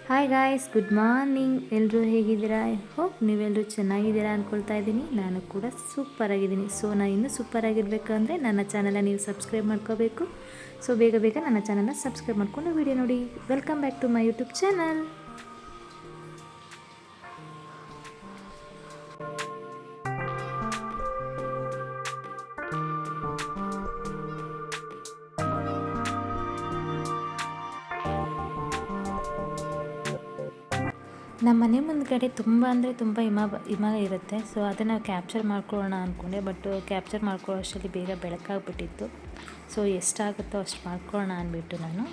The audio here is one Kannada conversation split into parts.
Hi guys, good morning. ಎಲ್ಲರೂ ಹೇಗಿದ್ದೀರಾ? ಐ ಹೋಪ್ ನೀವೆಲ್ಲರೂ ಚೆನ್ನಾಗಿದ್ದೀರಾ ಅಂದ್ಕೊಳ್ತಾ ಇದ್ದೀನಿ. ನಾನು ಕೂಡ ಸೂಪರಾಗಿದ್ದೀನಿ. ಸೊ ನಾನು ಇನ್ನೂ ಸೂಪರಾಗಿರಬೇಕಂದ್ರೆ ನನ್ನ ಚಾನಲ್ನ ನೀವು ಸಬ್ಸ್ಕ್ರೈಬ್ ಮಾಡ್ಕೋಬೇಕು. ಸೊ ಬೇಗ ಬೇಗ ನನ್ನ ಚಾನಲ್ನ ಸಬ್ಸ್ಕ್ರೈಬ್ ಮಾಡ್ಕೊಂಡು ವಿಡಿಯೋ ನೋಡಿ. Welcome back to my YouTube channel. ನಮ್ಮ ಮನೆ ಮುಂದ್ಗಡೆ ತುಂಬ ಅಂದರೆ ತುಂಬ ಹಿಮ ಇರುತ್ತೆ. ಸೊ ಅದನ್ನು ಕ್ಯಾಪ್ಚರ್ ಮಾಡ್ಕೊಳ್ಳೋಣ ಅಂದ್ಕೊಂಡೆ, ಬಟ್ ಕ್ಯಾಪ್ಚರ್ ಮಾಡ್ಕೊಳ್ಳೋ ಅಷ್ಟರಲ್ಲಿ ಬೇಗ ಬೆಳಕಾಗ್ಬಿಟ್ಟಿತ್ತು. ಸೊ ಎಷ್ಟಾಗುತ್ತೋ ಅಷ್ಟು ಮಾಡ್ಕೊಳ್ಳೋಣ ಅಂದ್ಬಿಟ್ಟು ನಾನು.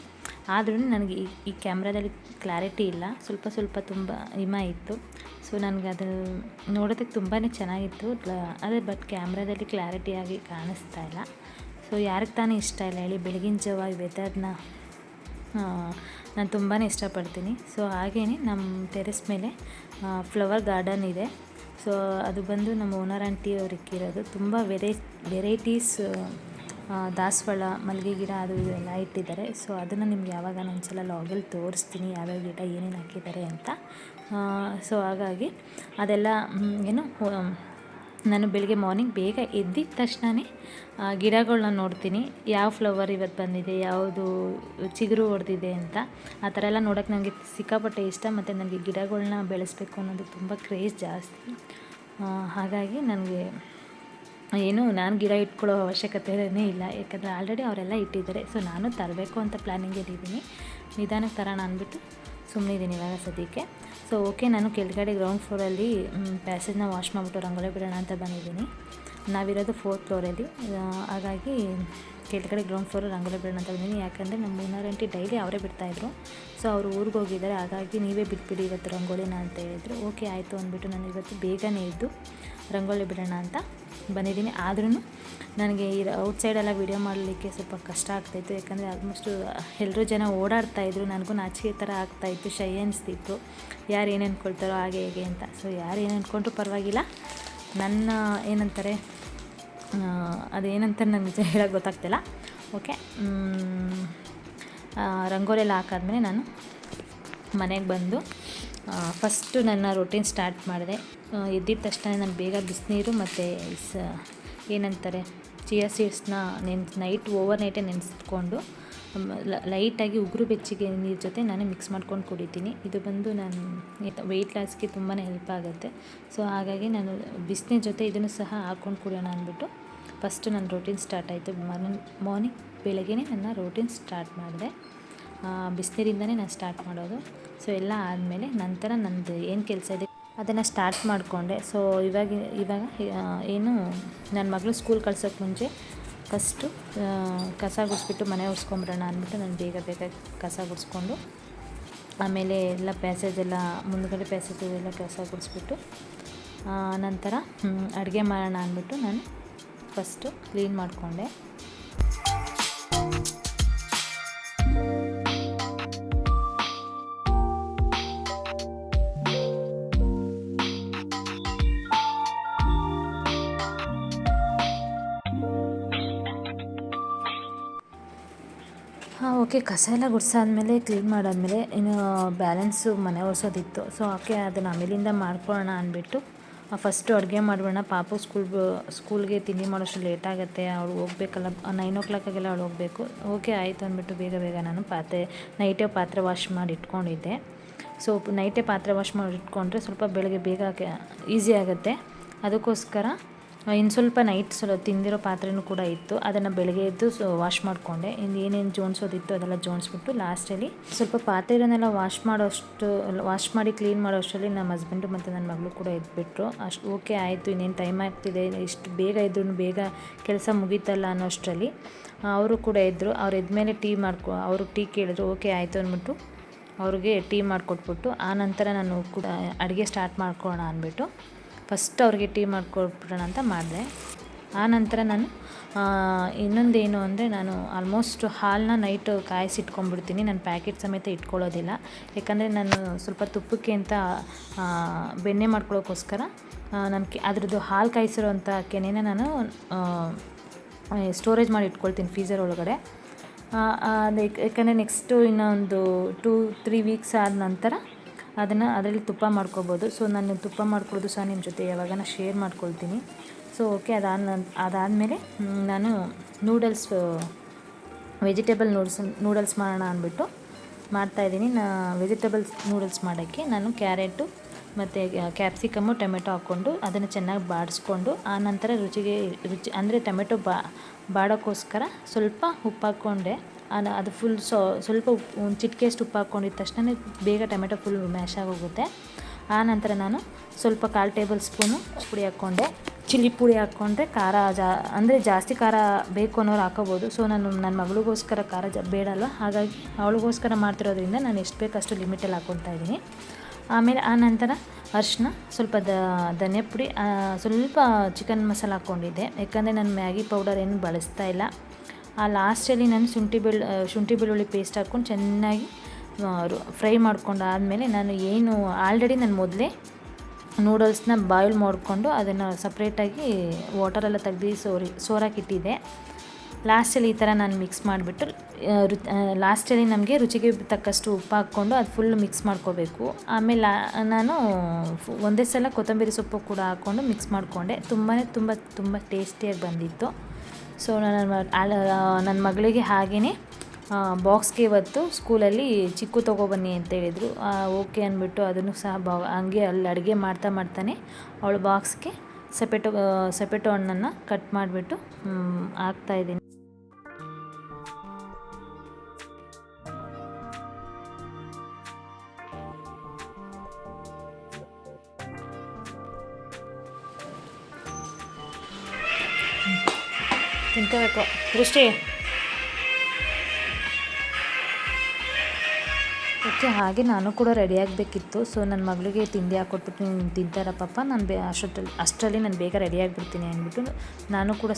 ಆದ್ರೂ ನನಗೆ ಈ ಕ್ಯಾಮ್ರಾದಲ್ಲಿ ಕ್ಲಾರಿಟಿ ಇಲ್ಲ, ಸ್ವಲ್ಪ ತುಂಬ ಹಿಮ ಇತ್ತು. ಸೊ ನನಗೆ ಅದು ನೋಡೋದಕ್ಕೆ ತುಂಬಾ ಚೆನ್ನಾಗಿತ್ತು, ಅದೇ ಬಟ್ ಕ್ಯಾಮ್ರಾದಲ್ಲಿ ಕ್ಲಾರಿಟಿಯಾಗಿ ಕಾಣಿಸ್ತಾ ಇಲ್ಲ. ಸೊ ಯಾರಿಗೆ ತಾನೇ ಇಷ್ಟ ಇಲ್ಲ ಹೇಳಿ, ಬೆಳಗಿನ ಜಾವ ವೆದರ್ನ ನಾನು ತುಂಬಾ ಇಷ್ಟಪಡ್ತೀನಿ. ಸೊ ಹಾಗೆಯೇ ನಮ್ಮ ಟೆರೆಸ್ ಮೇಲೆ ಫ್ಲವರ್ ಗಾರ್ಡನ್ ಇದೆ. ಸೊ ಅದು ಬಂದು ನಮ್ಮ ಓನರ್ ಆಂಟಿ ಅವ್ರು ಇಕ್ಕಿರೋದು. ತುಂಬ ವೆರೈಟೀಸ್ ದಾಸವಾಳ, ಮಲ್ಲಿಗೆ ಗಿಡ ಅದು ಇದೆಲ್ಲ ಇಟ್ಟಿದ್ದಾರೆ. ಸೊ ಅದನ್ನು ನಿಮ್ಗೆ ಯಾವಾಗ ಒಂದ್ಸಲ ಲಾಗಲ್ಲಿ ತೋರಿಸ್ತೀನಿ, ಯಾವ್ಯಾವ ಗಿಡ ಏನೇನು ಹಾಕಿದ್ದಾರೆ ಅಂತ. ಸೊ ಹಾಗಾಗಿ ಅದೆಲ್ಲ ಏನು ನಾನು ಬೆಳಿಗ್ಗೆ ಮಾರ್ನಿಂಗ್ ಬೇಗ ಎದ್ದಿದ ತಕ್ಷಣವೇ ಗಿಡಗಳನ್ನ ನೋಡ್ತೀನಿ, ಯಾವ ಫ್ಲವರ್ ಇವತ್ತು ಬಂದಿದೆ, ಯಾವುದು ಚಿಗುರು ಹೊಡೆದಿದೆ ಅಂತ. ಆ ಥರ ಎಲ್ಲ ನೋಡೋಕ್ಕೆ ನನಗೆ ಸಿಕ್ಕಾಪಟ್ಟೆ ಇಷ್ಟ. ಮತ್ತು ನನಗೆ ಗಿಡಗಳನ್ನ ಬೆಳೆಸಬೇಕು ಅನ್ನೋದು ತುಂಬ ಕ್ರೇಜ್ ಜಾಸ್ತಿ. ಹಾಗಾಗಿ ನನಗೆ ನಾನು ಗಿಡ ಇಟ್ಕೊಳ್ಳೋ ಅವಶ್ಯಕತೆನೇ ಇಲ್ಲ, ಯಾಕಂದರೆ ಆಲ್ರೆಡಿ ಅವರೆಲ್ಲ ಇಟ್ಟಿದ್ದಾರೆ. ಸೊ ನಾನು ತರಬೇಕು ಅಂತ ಪ್ಲ್ಯಾನಿಂಗಲ್ಲಿದ್ದೀನಿ. ನಿಧಾನಕ್ಕೆ ತರೋಣ ಅಂದ್ಬಿಟ್ಟು ಸುಮ್ಮನಿದ್ದೀನಿ ಇವಾಗ ಸದ್ಯಕ್ಕೆ. ಸೊ ಓಕೆ, ನಾನು ಕೆಳಗಡೆ ಗ್ರೌಂಡ್ ಫ್ಲೋರಲ್ಲಿ ಪ್ಯಾಸೇಜ್ನ ವಾಶ್ ಮಾಡಿಬಿಟ್ಟು ರಂಗೋಲಿ ಬಿಡೋಣ ಅಂತ ಬಂದಿದ್ದೀನಿ. ನಾವಿರೋದು 4th ಫ್ಲೋರಲ್ಲಿ, ಹಾಗಾಗಿ ಕೆಳಗಡೆ ಗ್ರೌಂಡ್ ಫ್ಲೋರ್ ರಂಗೋಲಿ ಬಿಡೋಣ ಅಂತ ಬಂದಿದ್ದೀನಿ. ಯಾಕಂದರೆ ನಮ್ಮ ಓನರ್ ಆಂಟಿ ಡೈಲಿ ಅವರೇ ಬಿಡ್ತಾಯಿದ್ರು. ಸೊ ಅವರು ಊರಿಗೆ ಹೋಗಿದ್ದಾರೆ, ಹಾಗಾಗಿ ನೀವೇ ಬಿಟ್ಬಿಡಿ ಇವತ್ತು ರಂಗೋಲಿನ ಅಂತ ಹೇಳಿದರು. ಓಕೆ ಆಯಿತು ಅಂದ್ಬಿಟ್ಟು ನಾನು ಇವತ್ತು ಬೇಗನೆ ಇದ್ದು ರಂಗೋಲಿ ಬಿಡೋಣ ಅಂತ ಬಂದಿದ್ದೀನಿ. ಆದ್ರೂ ನನಗೆ ಈ ಔಟ್ಸೈಡೆಲ್ಲ ವೀಡಿಯೋ ಮಾಡಲಿಕ್ಕೆ ಸ್ವಲ್ಪ ಕಷ್ಟ ಆಗ್ತಾಯಿತ್ತು. ಯಾಕಂದರೆ ಆಲ್ಮೋಸ್ಟು ಎಲ್ಲರೂ ಜನ ಓಡಾಡ್ತಾಯಿದ್ರು, ನನಗೂ ನಾಚಿಕೆ ಥರ ಆಗ್ತಾಯಿತ್ತು, ಶೈ ಅನಿಸ್ತಿತ್ತು, ಯಾರು ಏನು ಅಂದ್ಕೊಳ್ತಾರೋ ಹಾಗೆ ಹೇಗೆ ಅಂತ. ಸೊ ಯಾರು ಏನು ಅಂದ್ಕೊಂಡ್ರೂ ಪರವಾಗಿಲ್ಲ, ನನ್ನ ಏನಂತಾರೆ ಅದೇನಂತಾರೆ ನನಗೆ ನಿಜ ಹೇಳೋಕ್ಕೆ ಗೊತ್ತಾಗ್ತಿಲ್ಲ. ಓಕೆ, ರಂಗೋಲಿ ಎಲ್ಲ ಹಾಕಾದ್ಮೇಲೆ ನಾನು ಮನೆಗೆ ಬಂದು ಫಸ್ಟು ನನ್ನ ರೂಟೀನ್ ಸ್ಟಾರ್ಟ್ ಮಾಡಿದೆ. ಎದ್ದಿದ ತಕ್ಷಣ ನಾನು ಬೇಗ ಬಿಸಿನೀರು ಮತ್ತು ಏನಂತಾರೆ ಚಿಯಾ ಸೀಡ್ಸ್ನ ನೈಟ್ ಓವರ್ ನೈಟೇ ನೆನೆಸ್ಕೊಂಡು ಲೈಟಾಗಿ ಉಗುರು ಬೆಚ್ಚಗೆ ನೀರು ಜೊತೆ ನಾನು ಮಿಕ್ಸ್ ಮಾಡ್ಕೊಂಡು ಕುಡಿತೀನಿ. ಇದು ಬಂದು ನಾನು ವೆಯ್ಟ್ ಲಾಸ್ಗೆ ತುಂಬಾ ಹೆಲ್ಪ್ ಆಗುತ್ತೆ. ಸೊ ಹಾಗಾಗಿ ನಾನು ಬಿಸಿನೀರು ಜೊತೆ ಇದನ್ನು ಸಹ ಹಾಕ್ಕೊಂಡು ಕುಡಿಯೋಣ ಅಂದ್ಬಿಟ್ಟು ಫಸ್ಟು ನನ್ನ ರೂಟೀನ್ ಸ್ಟಾರ್ಟ್ ಆಯಿತು. ಮಾರ್ನಿಂಗ್ ಬೆಳಗ್ಗೆ ನನ್ನ ರೂಟೀನ್ ಸ್ಟಾರ್ಟ್ ಮಾಡಿದೆ. ಬಿಸಿನೀರಿಂದನೇ ನಾನು ಸ್ಟಾರ್ಟ್ ಮಾಡೋದು. ಸೊ ಎಲ್ಲ ಆದಮೇಲೆ ನಂತರ ನನ್ನದು ಏನು ಕೆಲಸ ಇದೆ ಅದನ್ನು ಸ್ಟಾರ್ಟ್ ಮಾಡಿಕೊಂಡೆ. ಸೊ ಇವಾಗ ಏನು ನನ್ನ ಮಗಳು ಸ್ಕೂಲ್ ಕಳ್ಸೋಕ್ಕೆ ಮುಂಚೆ ಫಸ್ಟು ಕಸ ಗುಡಿಸ್ಬಿಟ್ಟು ಮನೆ ಒರೆಸ್ಕೊಂಬರೋಣ ಅಂದ್ಬಿಟ್ಟು ನಾನು ಬೇಗ ಕಸ ಗುಡಿಸ್ಕೊಂಡು, ಆಮೇಲೆ ಎಲ್ಲ ಪ್ಯಾಸೇಜೆಲ್ಲ ಮುಂದ್ಗಡೆ ಪ್ಯಾಸೇಜೆಲ್ಲ ಕಸ ಗುಡಿಸ್ಬಿಟ್ಟು ನಂತರ ಅಡುಗೆ ಮಾಡೋಣ ಅಂದ್ಬಿಟ್ಟು ನಾನು ಫಸ್ಟು ಕ್ಲೀನ್ ಮಾಡಿಕೊಂಡೆ. ಓಕೆ, ಕಸ ಎಲ್ಲ ಗುಡಿಸಾದ್ಮೇಲೆ ಕ್ಲೀನ್ ಮಾಡಾದ್ಮೇಲೆ ಇನ್ನು ಬ್ಯಾಲೆನ್ಸು ಮನೆ ಒರೆಸೋದಿತ್ತು. ಸೊ ಓಕೆ, ಅದನ್ನು ಆಮೇಲಿಂದ ಮಾಡ್ಕೊಳ್ಳೋಣ ಅಂದ್ಬಿಟ್ಟು ಫಸ್ಟು ಅಡುಗೆ ಮಾಡೋಣ. ಪಾಪು ಸ್ಕೂಲ್ಗೆ ತಿಂಡಿ ಮಾಡೋಷ್ಟು ಲೇಟ್ ಆಗುತ್ತೆ, ಅವಳು ಹೋಗ್ಬೇಕಲ್ಲ, 9 o'clock ಅವಳು ಹೋಗಬೇಕು. ಓಕೆ ಆಯಿತು ಅಂದ್ಬಿಟ್ಟು ಬೇಗ ನಾನು ನೈಟೇ ಪಾತ್ರೆ ವಾಶ್ ಮಾಡಿ ಇಟ್ಕೊಂಡಿದ್ದೆ. ಸೊ ನೈಟೇ ಪಾತ್ರೆ ವಾಶ್ ಮಾಡಿ ಇಟ್ಕೊಂಡ್ರೆ ಸ್ವಲ್ಪ ಬೆಳಗ್ಗೆ ಬೇಗ ಈಸಿ ಆಗುತ್ತೆ. ಅದಕ್ಕೋಸ್ಕರ ಇನ್ನು ಸ್ವಲ್ಪ ನೈಟ್ ತಿಂದಿರೋ ಪಾತ್ರೆನೂ ಕೂಡ ಇತ್ತು, ಅದನ್ನು ಬೆಳಗ್ಗೆ ಎದ್ದು ವಾಶ್ ಮಾಡಿಕೊಂಡೆ. ಇನ್ನು ಏನೇನು ಜೋಡಿಸೋದಿತ್ತು ಅದೆಲ್ಲ ಜೋಡಿಸ್ಬಿಟ್ಟು ಲಾಸ್ಟಲ್ಲಿ ಸ್ವಲ್ಪ ಪಾತ್ರೆಗಳನ್ನೆಲ್ಲ ವಾಶ್ ಮಾಡಿ ಕ್ಲೀನ್ ಮಾಡೋ ಅಷ್ಟರಲ್ಲಿ ನಮ್ಮ ಹಸ್ಬೆಂಡು ಮತ್ತು ನನ್ನ ಮಗಳು ಕೂಡ ಎದ್ಬಿಟ್ರು. ಅಷ್ಟು ಓಕೆ ಆಯಿತು, ಇನ್ನೇನು ಟೈಮ್ ಆಗ್ತಿದೆ, ಇಷ್ಟು ಬೇಗ ಇದ್ರೂ ಬೇಗ ಕೆಲಸ ಮುಗೀತಲ್ಲ ಅನ್ನೋ ಅಷ್ಟರಲ್ಲಿ ಅವರು ಕೂಡ ಎದ್ದರು. ಅವ್ರು ಎದ್ಮೇಲೆ ಅವರು ಟೀ ಕೇಳಿದ್ರು. ಓಕೆ ಆಯಿತು ಅಂದ್ಬಿಟ್ಟು ಅವ್ರಿಗೆ ಟೀ ಮಾಡಿಕೊಟ್ಬಿಟ್ಟು ಆನಂತರ ನಾನು ಕೂಡ ಅಡುಗೆ ಸ್ಟಾರ್ಟ್ ಮಾಡ್ಕೊಳ್ಳೋಣ ಅಂದ್ಬಿಟ್ಟು ಫಸ್ಟ್ ಅವ್ರಿಗೆ ಟೀ ಮಾಡಿಕೊಟ್ಬಿಡೋಣ ಅಂತ ಮಾಡಿದೆ. ಆನಂತರ ನಾನು ಇನ್ನೊಂದೇನು ಅಂದರೆ, ನಾನು ಆಲ್ಮೋಸ್ಟ್ ಹಾಲನ್ನ ನೈಟು ಕಾಯಿಸಿಟ್ಕೊಂಡ್ಬಿಡ್ತೀನಿ. ನಾನು ಪ್ಯಾಕೆಟ್ ಸಮೇತ ಇಟ್ಕೊಳ್ಳೋದಿಲ್ಲ. ಯಾಕಂದರೆ ನಾನು ಸ್ವಲ್ಪ ತುಪ್ಪಕ್ಕೆ ಅಂತ ಬೆಣ್ಣೆ ಮಾಡ್ಕೊಳ್ಳೋಕ್ಕೋಸ್ಕರ ನಾನು ಅದ್ರದ್ದು ಹಾಲು ಕಾಯಿಸಿರೋಂಥ ಕೆನೆನ ನಾನು ಸ್ಟೋರೇಜ್ ಮಾಡಿ ಇಟ್ಕೊಳ್ತೀನಿ ಫ್ರೀಝರ್ ಒಳಗಡೆ. ಯಾಕಂದರೆ ನೆಕ್ಸ್ಟು ಇನ್ನೊಂದು 2-3 ವೀಕ್ಸ್ ಆದ ನಂತರ ಅದರಲ್ಲಿ ತುಪ್ಪ ಮಾಡ್ಕೋಬೋದು. ಸೊ ನಾನು ತುಪ್ಪ ಮಾಡ್ಕೊಳ್ಳೋದು ಸಹ ನಿಮ್ಮ ಜೊತೆ ಯಾವಾಗನ ಶೇರ್ ಮಾಡ್ಕೊಳ್ತೀನಿ. ಸೊ ಓಕೆ, ಅದಾದಮೇಲೆ ನಾನು ವೆಜಿಟೇಬಲ್ ನೂಡಲ್ಸ್ ಮಾಡೋಣ ಅಂದ್ಬಿಟ್ಟು ಮಾಡ್ತಾಯಿದ್ದೀನಿ. ವೆಜಿಟೇಬಲ್ಸ್ ನೂಡಲ್ಸ್ ಮಾಡೋಕ್ಕೆ ನಾನು ಕ್ಯಾರೆಟು ಮತ್ತು ಕ್ಯಾಪ್ಸಿಕಮ್ಮು ಟೊಮೆಟೊ ಹಾಕ್ಕೊಂಡು ಅದನ್ನು ಚೆನ್ನಾಗಿ ಬಾಡಿಸ್ಕೊಂಡು, ಆನಂತರ ರುಚಿ ಅಂದರೆ ಟೊಮೆಟೊ ಬಾಡೋಕ್ಕೋಸ್ಕರ ಸ್ವಲ್ಪ ಉಪ್ಪು ಹಾಕ್ಕೊಂಡೆ. ಅದು ಫುಲ್ ಸ್ವಲ್ಪ ಒಂದು ಚಿಟಿಕೆಯಷ್ಟು ಉಪ್ಪು ಹಾಕ್ಕೊಂಡಿದ್ದ ತಕ್ಷಣ ಬೇಗ ಟೊಮೆಟೊ ಫುಲ್ ಮ್ಯಾಶ್ ಆಗೋಗುತ್ತೆ. ಆನಂತರ ನಾನು ಸ್ವಲ್ಪ 1/4 ಟೇಬಲ್ ಸ್ಪೂನು ಪುಡಿ ಹಾಕ್ಕೊಂಡೆ. ಚಿಲ್ಲಿ ಪುಡಿ ಹಾಕ್ಕೊಂಡ್ರೆ ಖಾರ ಅಂದರೆ ಜಾಸ್ತಿ ಖಾರ ಬೇಕು ಅನ್ನೋರು ಹಾಕೋಬೋದು. ಸೊ ನಾನು ನನ್ನ ಮಗಳಿಗೋಸ್ಕರ ಖಾರ ಬೇಡಲ್ವ, ಹಾಗಾಗಿ ಅವಳಿಗೋಸ್ಕರ ಮಾಡ್ತಿರೋದ್ರಿಂದ ನಾನು ಎಷ್ಟು ಬೇಕು ಅಷ್ಟು ಲಿಮಿಟಲ್ಲಿ ಹಾಕ್ಕೊತಾ ಇದ್ದೀನಿ. ಆಮೇಲೆ ಆನಂತರ ಅರಿಶಿನ, ಸ್ವಲ್ಪ ಧನಿಯಾ ಪುಡಿ, ಸ್ವಲ್ಪ ಚಿಕನ್ ಮಸಾಲ ಹಾಕ್ಕೊಂಡಿದ್ದೆ. ಯಾಕಂದರೆ ನಾನು ಮ್ಯಾಗಿ ಪೌಡರ್ ಏನು ಬಳಸ್ತಾ ಇಲ್ಲ. ಲಾಸ್ಟಲ್ಲಿ ನಾನು ಶುಂಠಿ ಬೆಳ್ಳುಳ್ಳಿ ಪೇಸ್ಟ್ ಹಾಕ್ಕೊಂಡು ಚೆನ್ನಾಗಿ ಫ್ರೈ ಮಾಡ್ಕೊಂಡಾದಮೇಲೆ ನಾನು ಆಲ್ರೆಡಿ ನಾನು ಮೊದಲೇ ನೂಡಲ್ಸ್ನ ಬಾಯ್ಲ್ ಮಾಡಿಕೊಂಡು ಅದನ್ನು ಸಪ್ರೇಟಾಗಿ ವಾಟರೆಲ್ಲ ತೆಗ್ದು ಸೋರಾಕಿಟ್ಟಿದ್ದೆ. ಲಾಸ್ಟಲ್ಲಿ ಈ ಥರ ನಾನು ಮಿಕ್ಸ್ ಮಾಡಿಬಿಟ್ಟು ಲಾಸ್ಟಲ್ಲಿ ನಮಗೆ ರುಚಿಗೆ ತಕ್ಕಷ್ಟು ಉಪ್ಪು ಹಾಕ್ಕೊಂಡು ಅದು ಫುಲ್ ಮಿಕ್ಸ್ ಮಾಡ್ಕೋಬೇಕು. ಆಮೇಲೆ ನಾನು ಒಂದೇ ಸಲ ಕೊತ್ತಂಬರಿ ಸೊಪ್ಪು ಕೂಡ ಹಾಕ್ಕೊಂಡು ಮಿಕ್ಸ್ ಮಾಡಿಕೊಂಡೆ. ತುಂಬ ಟೇಸ್ಟಿಯಾಗಿ ಬಂದಿತ್ತು. ಸೊ ನನ್ನ ಮಗಳಿಗೆ ಹಾಗೆಯೇ ಬಾಕ್ಸ್ಗೆ ಇವತ್ತು ಸ್ಕೂಲಲ್ಲಿ ಚಿಕ್ಕು ತೊಗೊಬನ್ನಿ ಅಂತ ಹೇಳಿದರು. ಓಕೆ ಅಂದ್ಬಿಟ್ಟು ಅದನ್ನು ಸಹ ಹಂಗೆ ಅಲ್ಲಿ ಅಡುಗೆ ಮಾಡ್ತಾನೆ ಅವಳು ಬಾಕ್ಸ್ಗೆ ಸಪೇಟೊ ಹಣ್ಣನ್ನು ಕಟ್ ಮಾಡಿಬಿಟ್ಟು ಹಾಕ್ತಾಯಿದ್ದೀನಿ. ತಿನ್ಕೋಬೇಕು ದೃಷ್ಟಿ. ಓಕೆ, ಹಾಗೆ ನಾನು ಕೂಡ ರೆಡಿ ಆಗಬೇಕಿತ್ತು. ಸೊ ನನ್ನ ಮಗಳಿಗೆ ತಿಂಡಿ ಹಾಕ್ಕೊಟ್ಬಿಟ್ಟು ನೀನು ತಿಂತಾರ ಪಾಪ, ನಾನು ಅಷ್ಟರಲ್ಲಿ ನಾನು ಬೇಗ ರೆಡಿ ಆಗಿಬಿಡ್ತೀನಿ ಅಂದ್ಬಿಟ್ಟು ನಾನು ಕೂಡ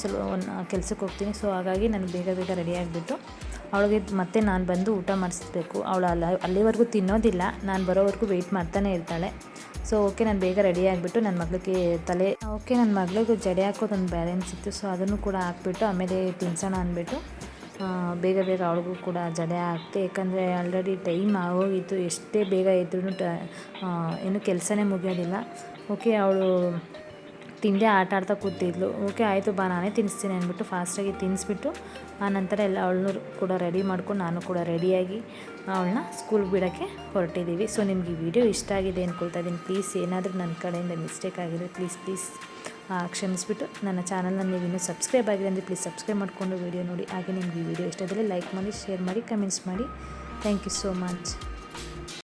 ಕೆಲಸಕ್ಕೆ ಹೋಗ್ತೀನಿ. ಸೊ ಹಾಗಾಗಿ ನಾನು ಬೇಗ ರೆಡಿ ಆಗಿಬಿಟ್ಟು ಅವಳಿಗೆ ಮತ್ತೆ ನಾನು ಬಂದು ಊಟ ಮಾಡಿಸ್ಬೇಕು. ಅವಳು ಅಲ್ಲಿವರೆಗೂ ತಿನ್ನೋದಿಲ್ಲ, ನಾನು ಬರೋವರೆಗೂ ವೆಯ್ಟ್ ಮಾಡ್ತಾನೆ ಇರ್ತಾಳೆ. ಸೊ ಓಕೆ, ನಾನು ಬೇಗ ರೆಡಿ ಆಗಿಬಿಟ್ಟು ನನ್ನ ಮಗಳಿಗೆ ಜಡೆ ಹಾಕೋದೊಂದು ಬ್ಯಾಲೆನ್ಸ್ ಇತ್ತು. ಸೊ ಅದನ್ನು ಕೂಡ ಹಾಕ್ಬಿಟ್ಟು ಆಮೇಲೆ ತಿನ್ಸೋಣ ಅಂದ್ಬಿಟ್ಟು ಬೇಗ ಅವಳಿಗೂ ಕೂಡ ಜಡೆ ಹಾಕ್ತೆ. ಯಾಕಂದರೆ ಆಲ್ರೆಡಿ ಟೈಮ್ ಆಗೋಗಿತ್ತು. ಎಷ್ಟೇ ಬೇಗ ಇದ್ರೂ ಏನು ಕೆಲಸನೇ ಮುಗಿಯೋದಿಲ್ಲ. ಓಕೆ, ಅವಳು ತಿಂಡಿ ಆಡ್ತಾ ಕೂತಿದ್ಲು. ಓಕೆ ಆಯಿತು ಬಾ, ನಾನೇ ತಿನ್ನಿಸ್ತೀನಿ ಅಂದ್ಬಿಟ್ಟು ಫಾಸ್ಟಾಗಿ ತಿನ್ನಿಸ್ಬಿಟ್ಟು ಆನಂತರ ಎಲ್ಲ ಅವಳನ್ನೂ ಕೂಡ ರೆಡಿ ಮಾಡ್ಕೊಂಡು ನಾನು ಕೂಡ ರೆಡಿಯಾಗಿ ಅವಳನ್ನ ಸ್ಕೂಲ್ಗೆ ಬಿಡೋಕ್ಕೆ ಹೊರಟಿದ್ದೀವಿ. ಸೊ ನಿಮ್ಗೆ ಈ ವಿಡಿಯೋ ಇಷ್ಟ ಆಗಿದೆ ಅಂದ್ಕೊಳ್ತಾ ಇದ್ದೀನಿ. ಪ್ಲೀಸ್ ಏನಾದರೂ ನನ್ನ ಕಡೆಯಿಂದ ಮಿಸ್ಟೇಕ್ ಆಗಿದೆ ಪ್ಲೀಸ್ ಕ್ಷಮಿಸ್ಬಿಟ್ಟು ನನ್ನ ಚಾನಲ್ನ ನೀವು ಇನ್ನೂ ಸಬ್ಸ್ಕ್ರೈಬ್ ಆಗಿದೆ ಅಂದರೆ ಪ್ಲೀಸ್ ಸಬ್ಸ್ಕ್ರೈಬ್ ಮಾಡಿಕೊಂಡು ವಿಡಿಯೋ ನೋಡಿ. ಹಾಗೆ ನಿಮ್ಗೆ ಈ ವಿಡಿಯೋ ಇಷ್ಟದಲ್ಲಿ ಲೈಕ್ ಮಾಡಿ, ಶೇರ್ ಮಾಡಿ, ಕಮೆಂಟ್ಸ್ ಮಾಡಿ. Thank you so much.